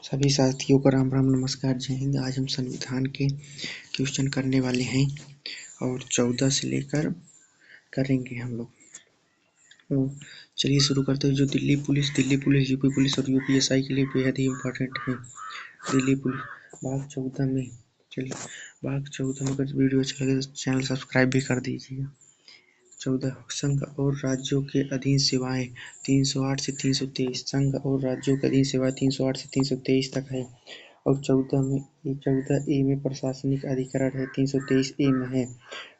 सभी साथियों को राम राम नमस्कार जय हिंद। आज हम संविधान के क्वेश्चन करने वाले हैं और 14 से लेकर करेंगे हम लोग। तो चलिए शुरू करते हैं। जो दिल्ली पुलिस, यूपी पुलिस और यूपीएसआई के लिए बेहद ही इम्पोर्टेंट है। दिल्ली पुलिस भाग 14 में, चलिए भाग 14 में अगर वीडियो अच्छा लगे तो चैनल सब्सक्राइब भी कर दीजिए। 14 संघ और राज्यों के अधीन सेवाएं 308 से 323। संघ और राज्यों के अधीन सेवाएं 308 से 323 तक है। और 14 ए में प्रशासनिक अधिकरण है, 323 ए में है।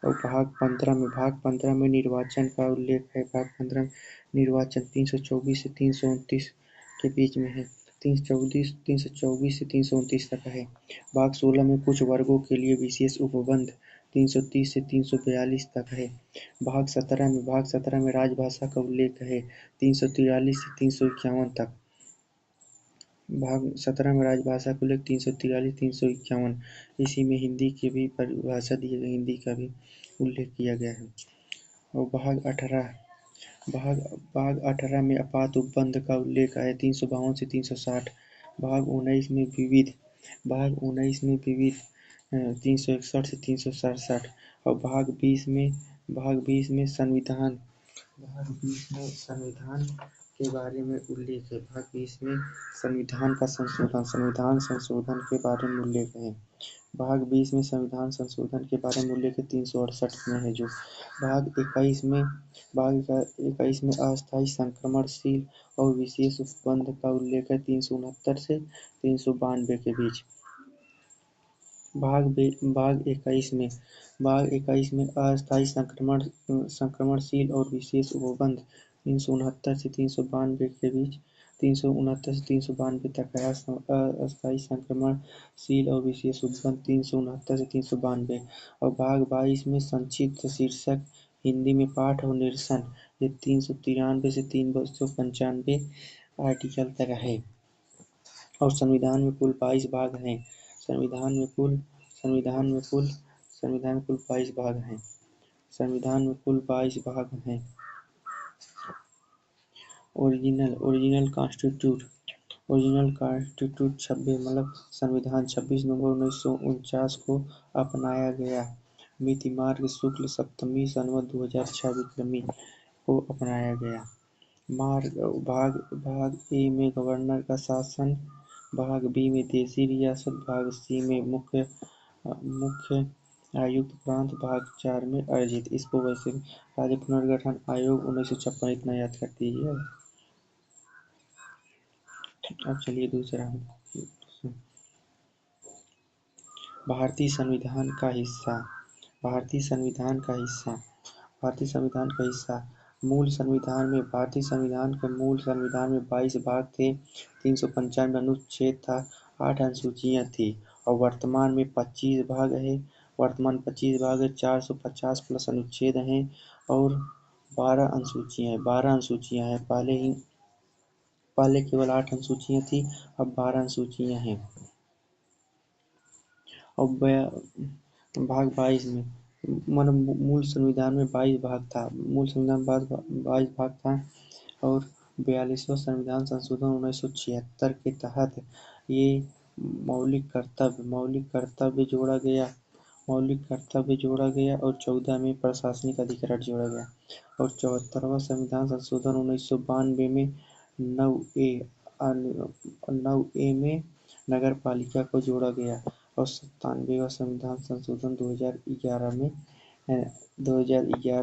और भाग 15 में निर्वाचन का उल्लेख है। भाग 15 में निर्वाचन 324 से 329 के बीच में है। 324 से 329 तक है। भाग 16 में कुछ वर्गों के लिए विशेष उपबंध 330 से 342 तक है। भाग 17 में राजभाषा का उल्लेख है, 343 से 351 तक। भाग 17 में राजभाषा का उल्लेख 343 351। इसी में हिंदी की भी परिभाषा दी गई, हिंदी का भी उल्लेख किया गया है। और भाग 18 में आपात उपबंध का उल्लेख है, 352 से 360। भाग 19 में विविध 361 से 367। और भाग 20 में संविधान के बारे में उल्लेख है। भाग 20 में संविधान संशोधन के बारे में उल्लेख है। भाग 20 में संविधान संशोधन के बारे में उल्लेख 368 में है। जो भाग 21 में अस्थायी संक्रमणशील और विशेष उपबंध का उल्लेख है, 369 से 392 के बीच। भाग 21 में अस्थायी संक्रमणशील और विशेष उपबंध 369 से 392 के बीच, 369 से 392 तक है। अस्थायी संक्रमणशील और विशेष उपबंध 369 से 392। और भाग 22 में संक्षिप्त शीर्षक हिंदी में पाठ और निरसन, ये 393 से 395 आर्टिकल तक है। और संविधान में कुल 22 भाग हैं। संविधान में कुल 22 भाग हैं। संविधान में कुल 22 भाग हैं। ओरिजिनल कॉन्स्टिट्यूट 26 मतलब संविधान 26 नवंबर 1949 को अपनाया गया। मिति मार्ग शुक्ल सप्तमी संवत 2006 विक्रमी को अपनाया गया। भाग ए में गवर्नर का शासन, भाग बी में देशी रियासत, भाग सी में मुख्य आयुक्त प्रांत, भाग 4 में अर्जित। इसको वैसे राज्य पुनर्गठन आयोग 1956 इतना याद कर दीजिए। अब चलिए दूसरा, भारतीय संविधान का हिस्सा। भारतीय संविधान का हिस्सा मूल संविधान में 22 भाग थे, 395 अनुच्छेद था, 8 अनुसूचियां थी। और वर्तमान 25 भाग है, 450 प्लस अनुच्छेद हैं और 12 अनुसूचियां हैं। पहले केवल 8 अनुसूचियां थी, अब 12 अनुसूचियां हैं। और भाग 22 में मूल संविधान में 22 भाग था। और 42वां संविधान संशोधन 1976 के तहत ये मौलिक कर्तव्य जोड़ा गया और 14 में प्रशासनिक अधिकार जोड़ा गया। और 74वां संविधान संशोधन 1992 में 9A में नगर पालिका को जोड़ा गया। और 97वां संविधान संशोधन 2011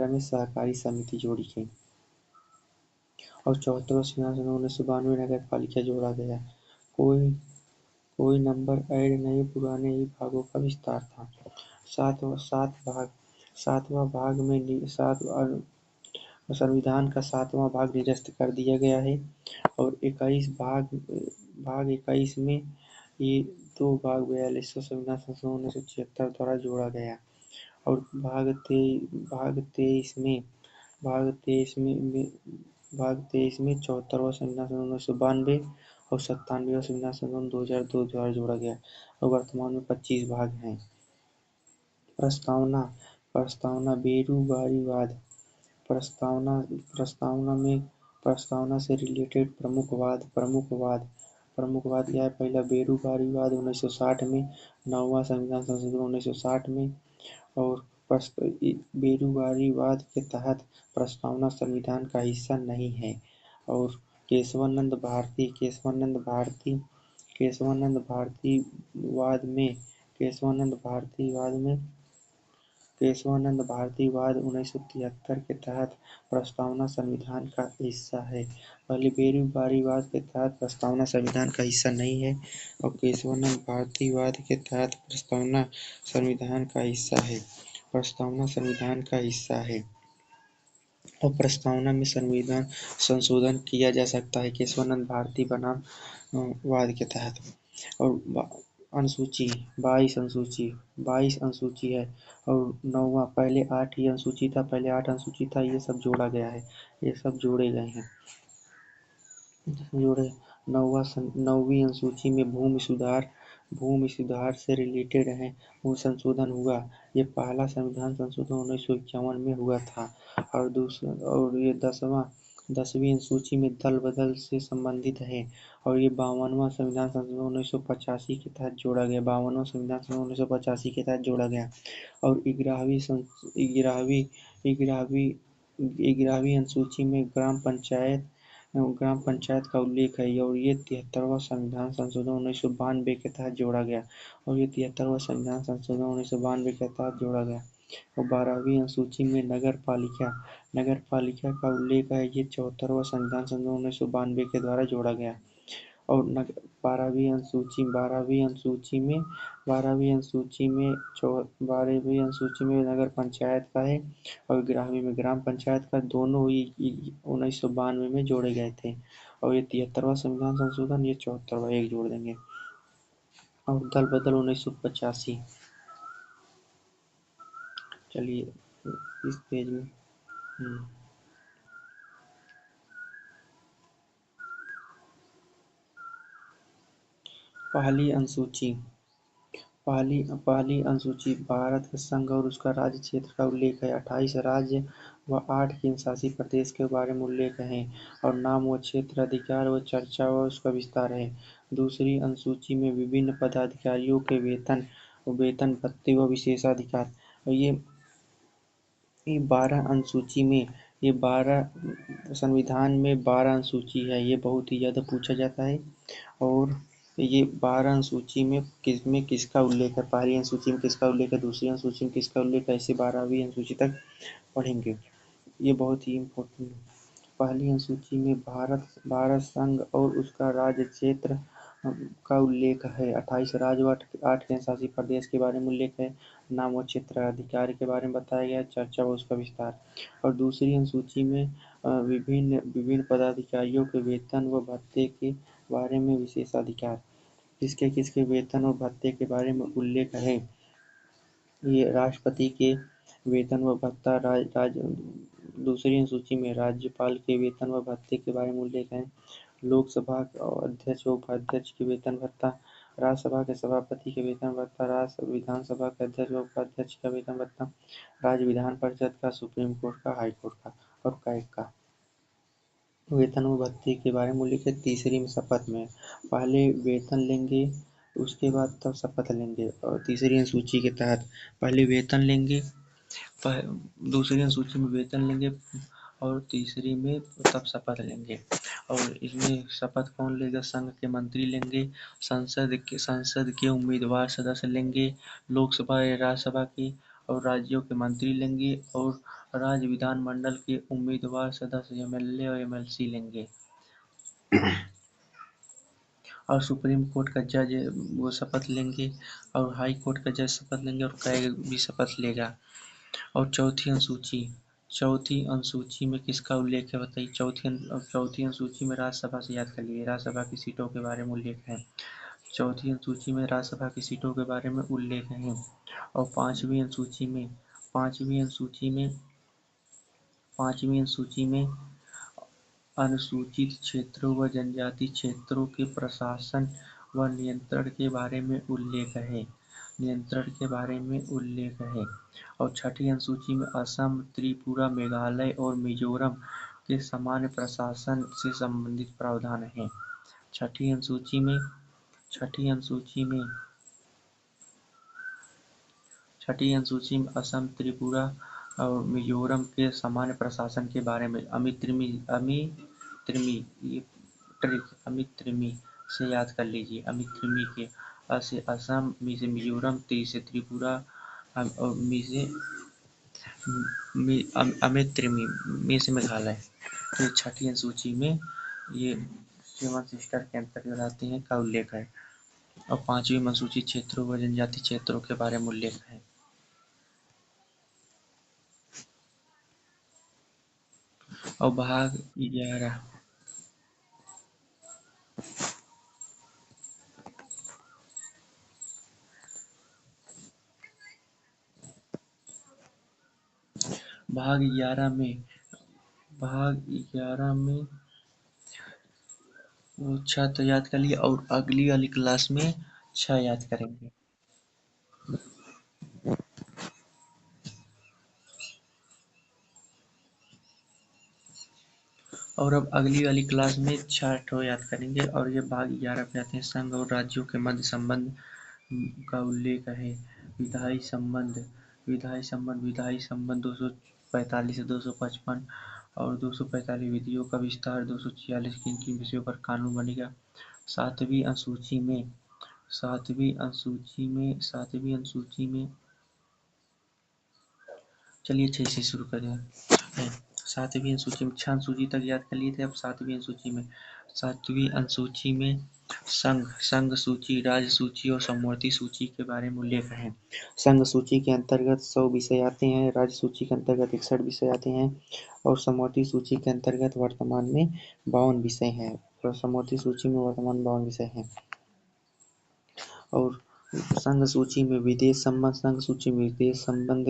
में सहकारी समिति जोड़ी गई। और 74वां संविधान संशोधन 1992 में नगर पालिका जोड़ा गया। कोई नंबर ऐड नहीं, पुराने ही भागों का विस्तार था। संविधान का 7वां भाग निरस्त कर दिया गया है। और भाग 21 में ये 2 भाग 42वां संविधान संशोधन 1976 द्वारा जोड़ा गया। और भाग 23 में 74वां संविधान संशोधन 1992 और 97वां संविधान संशोधन 2002 द्वारा जोड़ा गया। और वर्तमान में 25 भाग हैं। प्रस्तावना बेरूवारीवाद। प्रस्तावना में प्रस्तावना से रिलेटेड प्रमुखवाद यह है। पहला बेरोजगारीवाद 1960 में, 9वां संविधान संशोधन 1960 में। और बेरोजगारीवाद के तहत प्रस्तावना संविधान का हिस्सा नहीं है। और केशवानंद भारतीवाद 1973 के तहत प्रस्तावना संविधान का हिस्सा है। पहले बेरोजगारीवाद के तहत प्रस्तावना संविधान का हिस्सा नहीं है और केशवानंद भारतीवाद के तहत प्रस्तावना संविधान का हिस्सा है। प्रस्तावना संविधान का हिस्सा है और प्रस्तावना में संविधान संशोधन किया जा सकता है केशवानंद भारती बनाम वाद के तहत। और अनुसूची 22 अनुसूची है। और 9वां, पहले 8 ही अनुसूची था, ये सब जोड़ा गया है, ये सब जोड़े गए हैं। 9वीं अनुसूची में भूमि सुधार से रिलेटेड है, वो संशोधन हुआ। ये पहला संविधान संशोधन 1951 में हुआ था। और ये 10वीं अनुसूची में दल बदल से संबंधित है और ये 52वां संविधान संशोधन 1985 के तहत जोड़ा गया। 52वां संविधान संशोधन 1985 के तहत जोड़ा गया। और 11वीं अनुसूची में ग्राम पंचायत का उल्लेख है और ये 73वां संविधान संशोधन 1992 के तहत जोड़ा गया। और 12वीं अनुसूची में नगर पालिका का उल्लेख है, ये 74वां संविधान संशोधन 1992 के द्वारा जोड़ा गया। और 12वीं अनुसूची में नगर पंचायत का है और 11वीं में ग्राम पंचायत का, दोनों ही 1992 में जोड़े गए थे। और ये 73वां संविधान संशोधन, ये 74वां, एक जोड़ देंगे। और दल बदल 1985। चलिए इस पेज में पहली अनुसूची भारत के संघ और उसका राज्य क्षेत्र का उल्लेख है। 28 राज्य व 8 केंद्रशासित प्रदेश के बारे में उल्लेख है और नाम व क्षेत्र, अधिकार व चर्चा व उसका विस्तार है। दूसरी अनुसूची में विभिन्न पदाधिकारियों के वेतन भत्ते व विशेषाधिकार। ये 12 अनुसूची में, ये 12 संविधान में 12 अनुसूची है, ये बहुत ही ज़्यादा पूछा जाता है। और ये 12 अनुसूची में किसका उल्लेख है, पहली अनुसूची में किसका उल्लेख है, दूसरी अनुसूची में किसका उल्लेख है, ऐसे 12वीं अनुसूची तक पढ़ेंगे। ये बहुत ही इम्पोर्टेंट है। पहली अनुसूची में भारत संघ और उसका राज्य क्षेत्र का उल्लेख है। 28 राज्य व 8 केंद्रशासित प्रदेश के बारे में उल्लेख है। नाम व क्षेत्र, अधिकार के बारे में बताया गया, चर्चा व उसका विस्तार। और दूसरी अनुसूची में विभिन्न पदाधिकारियों के वेतन व भत्ते के बारे में विशेषाधिकार। किसके वेतन और भत्ते के बारे में उल्लेख है। ये राष्ट्रपति के वेतन व भत्ता, दूसरी अनुसूची में राज्यपाल के वेतन व भत्ते के बारे में उल्लेख है। लोकसभा अध्यक्ष व उपाध्यक्ष के वेतन भत्ता, राज्यसभा के सभापति के वेतन भत्ता, विधानसभा के अध्यक्ष व उपाध्यक्ष का वेतन भत्ता, राज्य विधान परिषद का, सुप्रीम कोर्ट का, हाई कोर्ट का और कैग का वेतन व भत्ते के बारे में उल्लेख है। तीसरी में शपथ में, पहले वेतन लेंगे उसके बाद तब शपथ लेंगे। और तीसरी अनुसूची के तहत पहले वेतन लेंगे, दूसरी अनुसूची में वेतन लेंगे और तीसरी में तब शपथ लेंगे। और इसमें शपथ कौन लेगा, संघ के मंत्री लेंगे, संसद के उम्मीदवार सदस्य लेंगे, लोकसभा या राज्यसभा के और राज्यों के मंत्री लेंगे और राज्य विधानमंडल के उम्मीदवार सदस्य एमएलए और एमएलसी लेंगे। और सुप्रीम कोर्ट का जज वो शपथ लेंगे और हाई कोर्ट का जज शपथ लेंगे और कैग भी शपथ लेगा। और चौथी अनुसूची में किसका उल्लेख है बताइए। चौथी अनुसूची में राज्यसभा से याद कर लीजिए, राज्यसभा की सीटों के बारे में उल्लेख है। चौथी अनुसूची में राज्यसभा की सीटों के बारे में उल्लेख है। और पांचवी अनुसूची में अनुसूचित क्षेत्रों व जनजाति क्षेत्रों के प्रशासन व नियंत्रण के बारे में उल्लेख है। और छठी अनुसूची में असम, त्रिपुरा, मेघालय और मिजोरम के सामान्य प्रशासन से संबंधित प्रावधान हैं। छठी अनुसूची में असम, त्रिपुरा और मिजोरम के सामान्य प्रशासन के बारे में अमित्रिमी से याद कर लीजिए। अमित्रिमी के अ से असम, मी से मिजोरम, त्री से त्रिपुरा और अमित्रिमी, मी से मेघालय। तो छठी अनुसूची में ये 7 सिस्टर के अंतर्गत आते हैं का उल्लेख है। और 5वीं अनुसूची क्षेत्रों व जनजाति क्षेत्रों के बारे में उल्लेख है। और भाग 11 में 6 तो याद कर लिए और अगली वाली क्लास में 6 याद करेंगे। और अब अगली वाली क्लास में 6 ठो याद करेंगे। और ये भाग 11 पे आते हैं। संघ और राज्यों के मध्य संबंध का उल्लेख है। विधायी संबंध 245 से 255 और 245 विधियों का विस्तार 246 किन विषयों पर कानून बनेगा। सातवीं अनुसूची में चलिए 6 से शुरू करें। सातवीं अनुसूची में 6 अनुसूची तक याद कर लिए थे। अब सातवीं अनुसूची में संघ सूची, राज्य सूची और समवर्ती सूची के बारे में उल्लेख है। संघ सूची के अंतर्गत 100 विषय आते हैं, राज्य सूची के अंतर्गत 61 विषय आते हैं और समवर्ती सूची के अंतर्गत वर्तमान में 52 विषय हैं। समवर्ती सूची में वर्तमान 52 विषय हैं। और संघ सूची में विदेश संबंध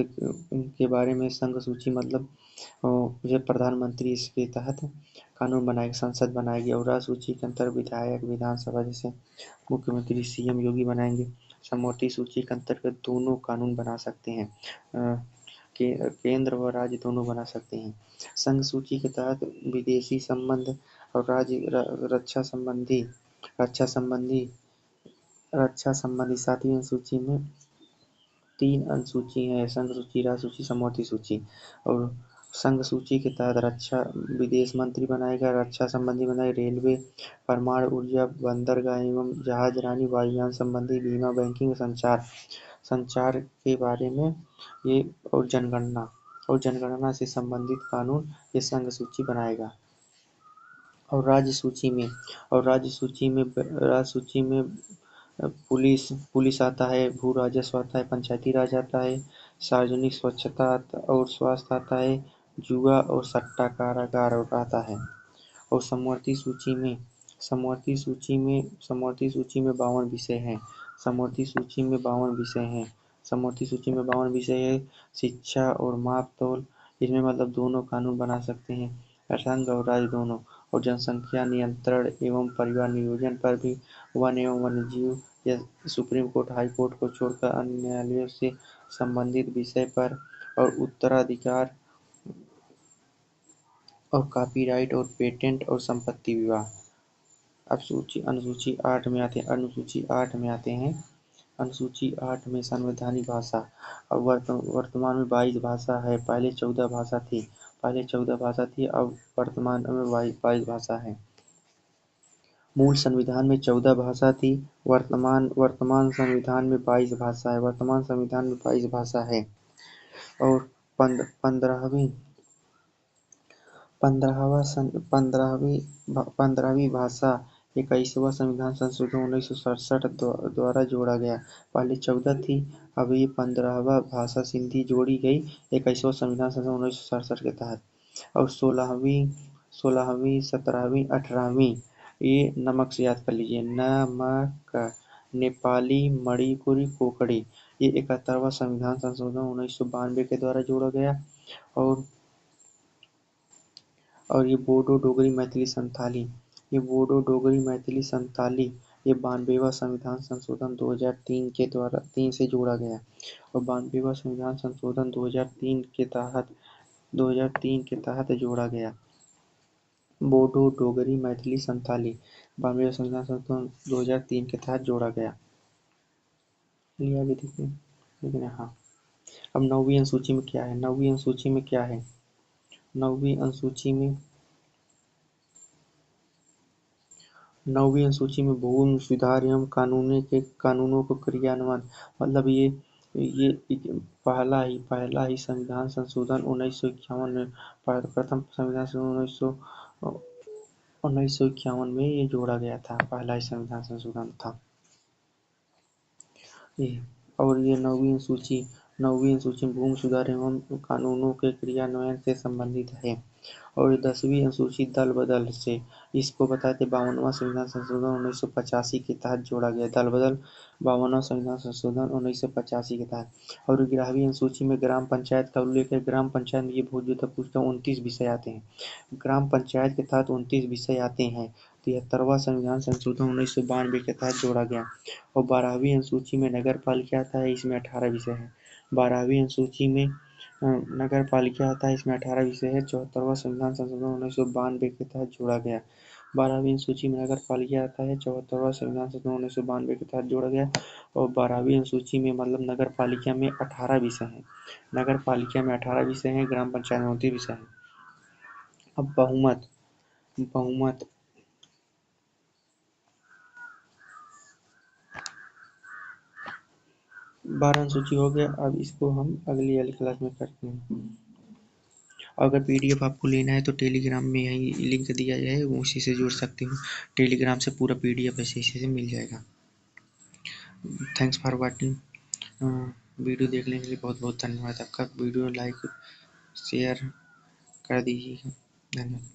के बारे में संघ सूची मतलब जो प्रधानमंत्री इसके तहत कानून बनाएगी, संसद बनाएगी। और राज्य सूची के अंतर्गत विधायक, विधानसभा जैसे मुख्यमंत्री सीएम योगी बनाएंगे। समवर्ती सूची के अंतर्गत दोनों कानून बना सकते हैं, केंद्र व राज्य दोनों बना सकते हैं। संघ सूची के तहत विदेशी संबंध और राज्य रक्षा संबंधी 7वीं अनुसूची में 3 अनुसूची है: संघ सूची, राज्य सूची, समवर्ती सूची। और संघ सूची के तहत रक्षा विदेश मंत्री बनाएगा, रक्षा संबंधी बनाएगा, रेलवे, परमाणु ऊर्जा, बंदरगाह एवं जहाजरानी, वायुयान संबंधी, बीमा, बैंकिंग, संचार के बारे में ये और जनगणना से संबंधित कानून ये संघ सूची बनाएगा। और राज्य सूची में पुलिस आता है, भू राजस्व आता है, पंचायती राज आता है, सार्वजनिक स्वच्छता और स्वास्थ्य आता है, जुआ और सट्टा कारागार आता है। और समवर्ती सूची में 52 विषय हैं। समवर्ती सूची में 52 विषय है। शिक्षा और माप तौल, इसमें मतलब दोनों कानून बना सकते हैं, संघ और राज्य दोनों। और जनसंख्या नियंत्रण एवं परिवार नियोजन पर भी वन एवं वन्यजीव या सुप्रीम कोर्ट, हाई कोर्ट को छोड़कर अन्य न्यायालयों से संबंधित विषय पर। और उत्तराधिकार और कॉपीराइट और पेटेंट और संपत्ति विवाह। अब अनुसूची 8 में आते हैं। अनुसूची 8 में संवैधानिक भाषा। अब वर्तमान में 22 भाषा है, पहले 14 भाषा थी, अब वर्तमान में 22 भाषा है। मूल संविधान में 14 भाषा थी, वर्तमान संविधान में 22 भाषा है। और 15वीं भाषा 21वां संविधान संशोधन 1967 द्वारा जोड़ा गया। पहले 14 थी, अब ये 15वां भाषा सिंधी जोड़ी गई 21वां संविधान संशोधन 1967 के तहत। और 16वीं, 17वीं, 18वीं ये नमक से याद कर लीजिए: नमक, नेपाली, मणिपुरी, कोंकणी। ये 71वां संविधान संशोधन 1992 के द्वारा जोड़ा गया। और ये बोडो, डोगरी, मैथिली, संथाली। ये 92वां संविधान संशोधन 2003 से जोड़ा गया। और 92वां संविधान संशोधन 2003 के तहत जोड़ा गया। बोडो, डोगरी, मैथिली, संथाली 92वें संविधान संशोधन 2003 के तहत जोड़ा गया। लिया भी देखिए, लेकिन हाँ। अब 9वीं अनुसूची में क्या है? 9वीं अनुसूची में क्या है? 9वीं अनुसूची में 9वीं अनुसूची में भूमि सुधार एवं कानूनों को क्रियान्वयन, मतलब ये पहला ही संविधान संशोधन 1951 में, प्रथम संविधान संशोधन 1951 में ये जोड़ा गया था, पहला ही संविधान संशोधन था ये। और ये 9वीं अनुसूची में भूमि सुधार एवं कानूनों के क्रियान्वयन से संबंधित है। और 10वीं अनुसूची दल बदल से, इसको बताते 52वां संविधान संशोधन 1985 के तहत जोड़ा गया। दल बदल 52वां संविधान संशोधन 1985 के तहत। और 11वीं अनुसूची में ग्राम पंचायत का उल्लेख है। ग्राम पंचायत में ये बहुत जो पूछता 29 विषय आते हैं। ग्राम पंचायत के तहत 29 विषय आते हैं। 73वां संविधान संशोधन 1992 के तहत जोड़ा गया। और 12वीं अनुसूची में नगर पालिका आता है, इसमें 18 विषय है। 12वीं अनुसूची में नगर पालिका आता है, इसमें 18 विषय है। 74वां संविधान संशोधन 1992 के तहत जोड़ा गया। 12वीं अनुसूची में नगर पालिका आता है, 74वां संविधान संशोधन 1992 के तहत जोड़ा गया। और 12वीं अनुसूची में मतलब नगर पालिका में 18 विषय हैं। नगर पालिका में 18 विषय हैं, ग्राम पंचायत में 29 विषय हैं। अब बहुमत 12 अनुसूची हो गया। अब इसको हम अगली वाली क्लास में करते हैं। अगर पीडीएफ आपको लेना है तो टेलीग्राम में यही लिंक दिया है, उसी से जुड़ सकते हो। टेलीग्राम से पूरा पीडीएफ ऐसे से मिल जाएगा। Thanks for watching. वीडियो देखने के लिए बहुत बहुत धन्यवाद आपका। वीडियो लाइक शेयर कर दीजिएगा। धन्यवाद।